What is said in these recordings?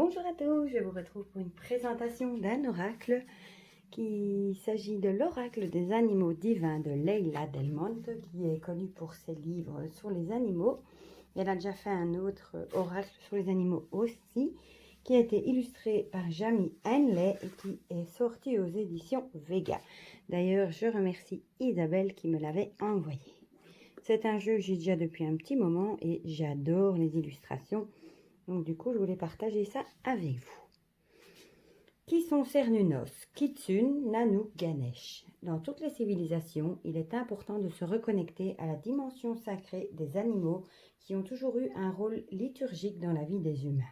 Bonjour à tous, je vous retrouve pour une présentation d'un oracle qui s'agit de l'oracle des animaux divins de Leila Delmonte, qui est connue pour ses livres sur les animaux. Elle a déjà fait un autre oracle sur les animaux aussi, qui a été illustré par Jamie Henley et qui est sorti aux éditions Vega. D'ailleurs, je remercie Isabelle qui me l'avait envoyé. C'est un jeu que j'ai déjà depuis un petit moment et j'adore les illustrations. Donc du coup, je voulais partager ça avec vous. Qui sont Cernunnos, Kitsune, Nanook, Ganesh? Dans toutes les civilisations, il est important de se reconnecter à la dimension sacrée des animaux qui ont toujours eu un rôle liturgique dans la vie des humains.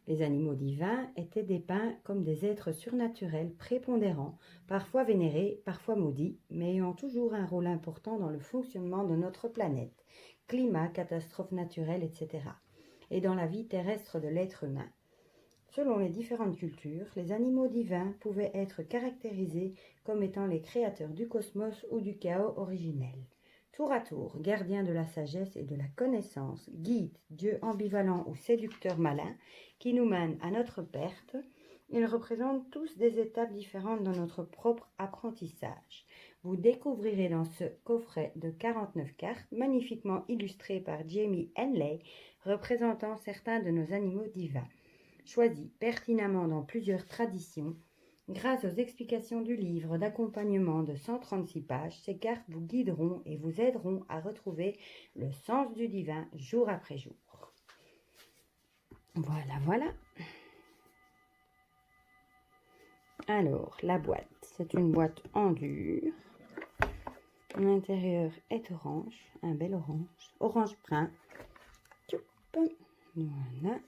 Les animaux divins étaient dépeints comme des êtres surnaturels prépondérants, parfois vénérés, parfois maudits, mais ayant toujours un rôle important dans le fonctionnement de notre planète, climat, catastrophes naturelles, etc., et dans la vie terrestre de l'être humain. Selon les différentes cultures, les animaux divins pouvaient être caractérisés comme étant les créateurs du cosmos ou du chaos originel. Tour à tour, gardiens de la sagesse et de la connaissance, guides, dieux ambivalents ou séducteurs malins qui nous mènent à notre perte, ils représentent tous des étapes différentes dans notre propre apprentissage. Vous découvrirez dans ce coffret de 49 cartes, magnifiquement illustré par Jamie Henley, représentant certains de nos animaux divins, choisis pertinemment dans plusieurs traditions. Grâce aux explications du livre d'accompagnement de 136 pages, ces cartes vous guideront et vous aideront à retrouver le sens du divin jour après jour. Voilà. Alors, la boîte, c'est une boîte en dur. L'intérieur est orange, un bel orange brun. Voilà.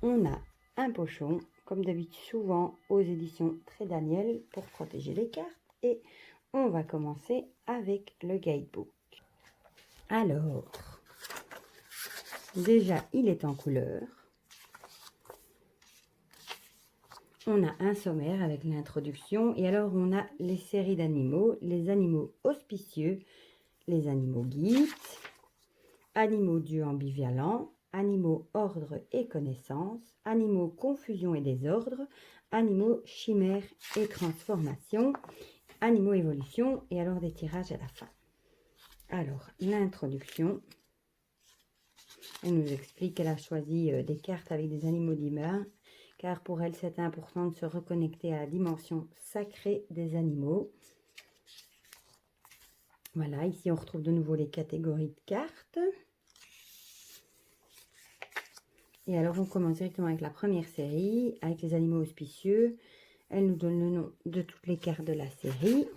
On a un pochon, comme d'habitude souvent aux éditions Très Daniel, pour protéger les cartes. Et on va commencer avec le guidebook. Alors, déjà, il est en couleur. On a un sommaire avec l'introduction. Et alors, on a les séries d'animaux, les animaux auspicieux, les animaux guides, animaux dieux ambivalents, animaux ordre et connaissance, animaux confusion et désordre, animaux chimère et transformation, animaux évolution, et alors des tirages à la fin. Alors, l'introduction, elle nous explique qu'elle a choisi des cartes avec des animaux divins, car pour elle, c'est important de se reconnecter à la dimension sacrée des animaux. Voilà, ici on retrouve de nouveau les catégories de cartes. Et alors, on commence directement avec la première série, avec les animaux auspicieux. Elle nous donne le nom de toutes les cartes de la série.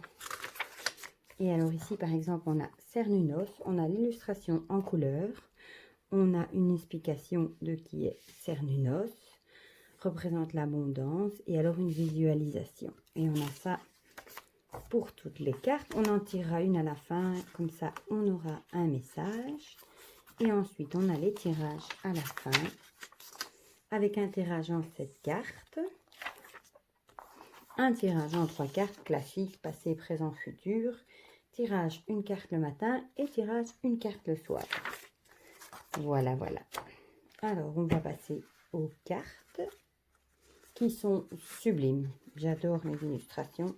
Et alors ici, par exemple, on a Cernunnos, on a l'illustration en couleur. On a une explication de qui est Cernunnos, représente l'abondance, et alors une visualisation. Et on a ça pour toutes les cartes. On en tirera une à la fin, comme ça on aura un message. Et ensuite, on a les tirages à la fin, avec un tirage en 7 cartes, un tirage en 3 cartes classiques, passé, présent, futur, tirage une carte le matin et tirage une carte le soir. Voilà. Alors, on va passer aux cartes qui sont sublimes. J'adore les illustrations,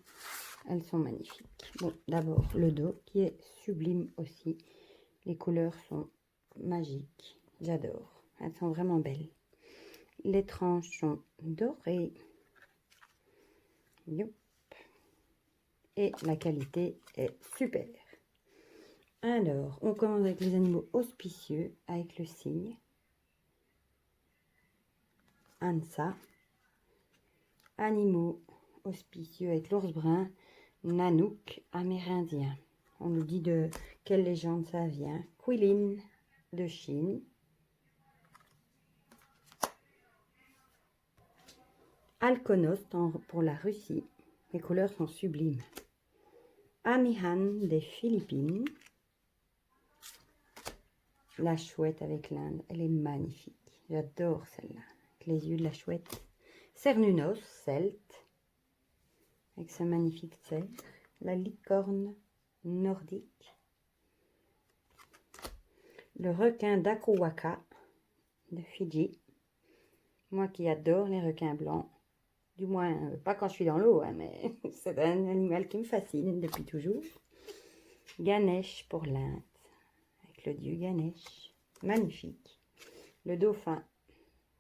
elles sont magnifiques. Bon, d'abord le dos qui est sublime aussi. Les couleurs sont magiques, j'adore, elles sont vraiment belles. Les tranches sont dorées. Youp. Et la qualité est super. Alors, on commence avec les animaux auspicieux, avec le cygne, Ansa. Animaux auspicieux avec l'ours brun, Nanook, amérindien. On nous dit de quelle légende ça vient. Quilin de Chine. Alkonost pour la Russie. Les couleurs sont sublimes. Amihan des Philippines. La chouette avec l'Inde, elle est magnifique. J'adore celle-là. Avec les yeux de la chouette. Cernunnos, celte. Avec sa magnifique cerf. La licorne nordique. Le requin d'Akuwaka de Fidji. Moi qui adore les requins blancs. Du moins, pas quand je suis dans l'eau, hein, mais c'est un animal qui me fascine depuis toujours. Ganesh pour l'Inde, avec le dieu Ganesh. Magnifique. Le dauphin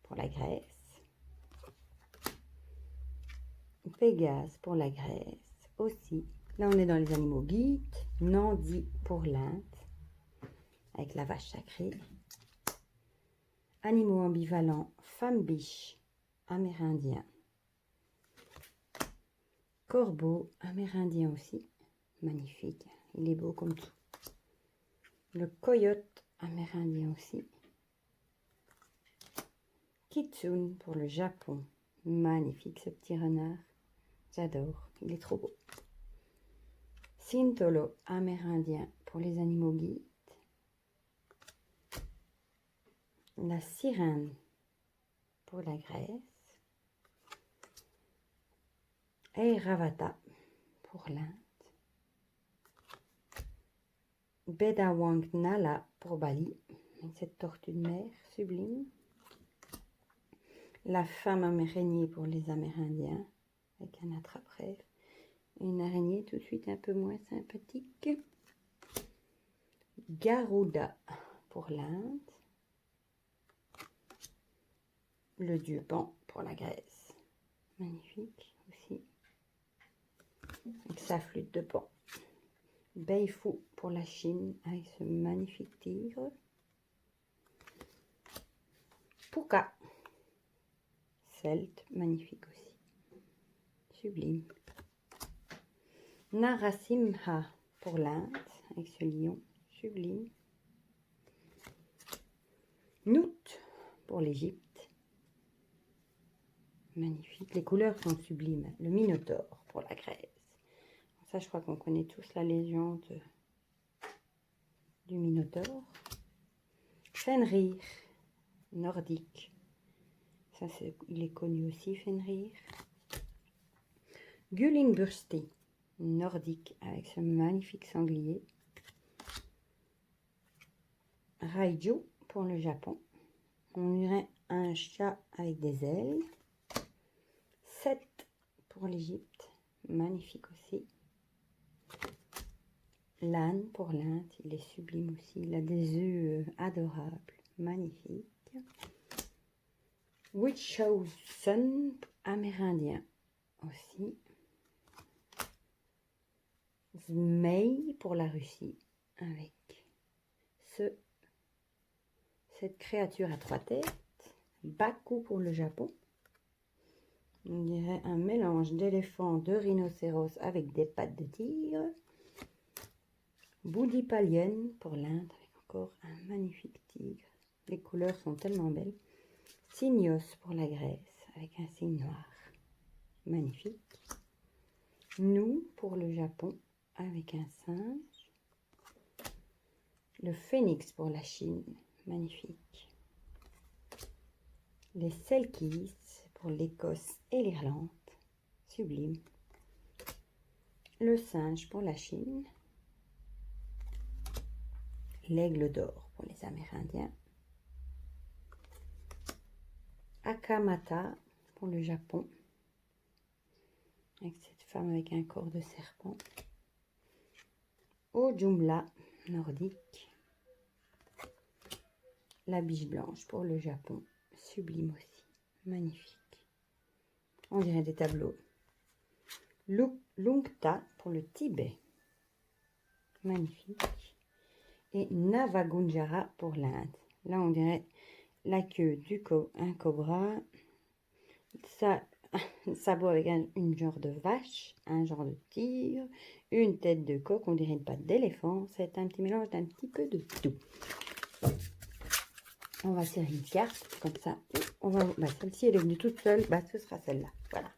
pour la Grèce. Pégase pour la Grèce aussi. Là, on est dans les animaux guides. Nandi pour l'Inde, avec la vache sacrée. Animaux ambivalents, femme biche, amérindien. Corbeau, amérindien aussi. Magnifique. Il est beau comme tout. Le coyote, amérindien aussi. Kitsune pour le Japon. Magnifique ce petit renard. J'adore. Il est trop beau. Sintolo, amérindien pour les animaux guides. La sirène pour la Grèce. Airavata pour l'Inde. Bedawang Nala pour Bali, cette tortue de mer sublime. La femme araignée pour les Amérindiens, avec un attrape-rêve. Une araignée tout de suite un peu moins sympathique. Garuda pour l'Inde. Le dieu Pan pour la Grèce. Magnifique aussi. Avec sa flûte de Pan. Beifu pour la Chine avec ce magnifique tigre. Puka. Celte, magnifique aussi. Sublime. Narasimha pour l'Inde avec ce lion. Sublime. Nout pour l'Égypte. Magnifique. Les couleurs sont sublimes. Le Minotaure pour la Grèce. Ça, je crois qu'on connaît tous la légende du Minotaure. Fenrir, nordique. Ça, il est connu aussi, Fenrir. Gullingbursti, nordique, avec ce magnifique sanglier. Raiju, pour le Japon. On dirait un chat avec des ailes. Set, pour l'Égypte. Magnifique aussi. L'âne pour l'Inde, il est sublime aussi. Il a des yeux adorables, magnifiques. Witchhausen, amérindien aussi. Zmei pour la Russie, avec cette créature à 3 têtes. Baku pour le Japon. On dirait un mélange d'éléphant, de rhinocéros avec des pattes de tigre. Boudipalien pour l'Inde, avec encore un magnifique tigre. Les couleurs sont tellement belles. Cygnos pour la Grèce, avec un cygne noir. Magnifique. Nou pour le Japon, avec un singe. Le phénix pour la Chine, magnifique. Les Selkis pour l'Écosse et l'Irlande, sublime. Le singe pour la Chine. L'aigle d'or pour les Amérindiens. Akamata pour le Japon. Avec cette femme avec un corps de serpent. Ojumla, nordique. La biche blanche pour le Japon. Sublime aussi. Magnifique. On dirait des tableaux. Lungta pour le Tibet. Magnifique. Et Navagunjara pour l'Inde. Là, on dirait la queue un cobra. Ça sabot avec une genre de vache, un genre de tigre, une tête de coq, on dirait une patte d'éléphant. C'est un petit mélange d'un petit peu de tout. On va tirer une carte, comme ça. Celle-ci, elle est venue toute seule. Ce sera celle-là. Voilà.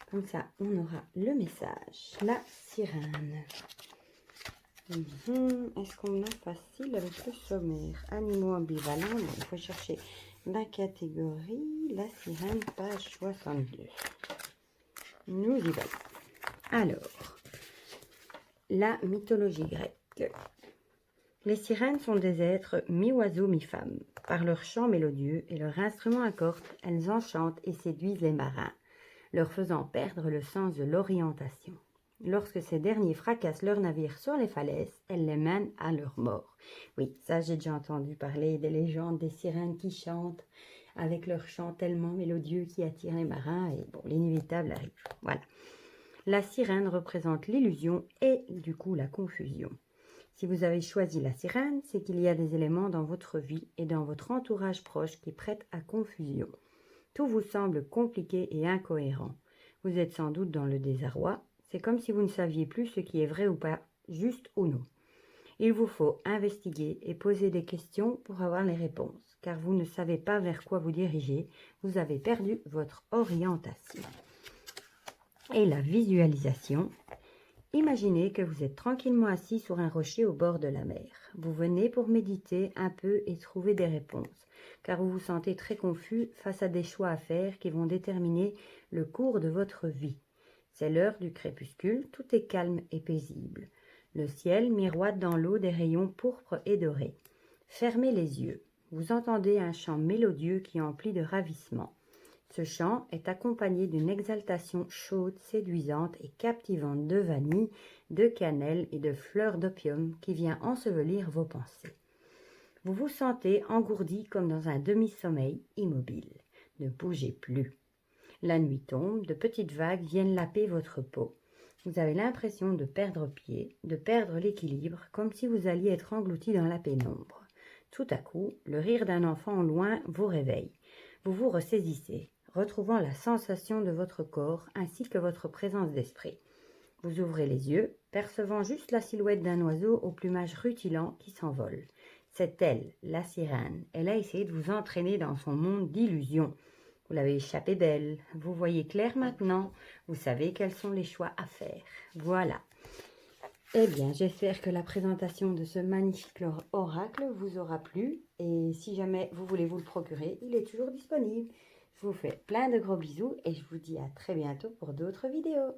Comme ça, on aura le message. La sirène. Est-ce qu'on a facile avec le sommaire? Animaux ambivalents. Bon, il faut chercher la catégorie. La sirène, page 62. Nous y allons. Alors, la mythologie grecque. Les sirènes sont des êtres mi-oiseaux, mi-femmes. Par leur chant mélodieux et leur instrument à cordes, elles enchantent et séduisent les marins, leur faisant perdre le sens de l'orientation. Lorsque ces derniers fracassent leur navire sur les falaises, elles les mènent à leur mort. Oui, ça j'ai déjà entendu parler des légendes des sirènes qui chantent avec leur chant tellement mélodieux qui attire les marins et bon, l'inévitable arrive. Voilà. La sirène représente l'illusion et du coup la confusion. Si vous avez choisi la sirène, c'est qu'il y a des éléments dans votre vie et dans votre entourage proche qui prêtent à confusion. Tout vous semble compliqué et incohérent. Vous êtes sans doute dans le désarroi. C'est comme si vous ne saviez plus ce qui est vrai ou pas, juste ou non. Il vous faut investiguer et poser des questions pour avoir les réponses, car vous ne savez pas vers quoi vous diriger, vous avez perdu votre orientation. Et la visualisation. Imaginez que vous êtes tranquillement assis sur un rocher au bord de la mer. Vous venez pour méditer un peu et trouver des réponses, car vous vous sentez très confus face à des choix à faire qui vont déterminer le cours de votre vie. C'est l'heure du crépuscule, tout est calme et paisible. Le ciel miroite dans l'eau des rayons pourpres et dorés. Fermez les yeux. Vous entendez un chant mélodieux qui emplit de ravissement. Ce chant est accompagné d'une exaltation chaude, séduisante et captivante de vanille, de cannelle et de fleurs d'opium qui vient ensevelir vos pensées. Vous vous sentez engourdi comme dans un demi-sommeil immobile. Ne bougez plus. La nuit tombe, de petites vagues viennent laper votre peau. Vous avez l'impression de perdre pied, de perdre l'équilibre, comme si vous alliez être englouti dans la pénombre. Tout à coup, le rire d'un enfant au loin vous réveille. Vous vous ressaisissez, retrouvant la sensation de votre corps ainsi que votre présence d'esprit. Vous ouvrez les yeux, percevant juste la silhouette d'un oiseau au plumage rutilant qui s'envole. C'est elle, la sirène. Elle a essayé de vous entraîner dans son monde d'illusions. Vous l'avez échappé belle, vous voyez clair maintenant, vous savez quels sont les choix à faire. Voilà. Eh bien, j'espère que la présentation de ce magnifique oracle vous aura plu. Et si jamais vous voulez vous le procurer, il est toujours disponible. Je vous fais plein de gros bisous et je vous dis à très bientôt pour d'autres vidéos.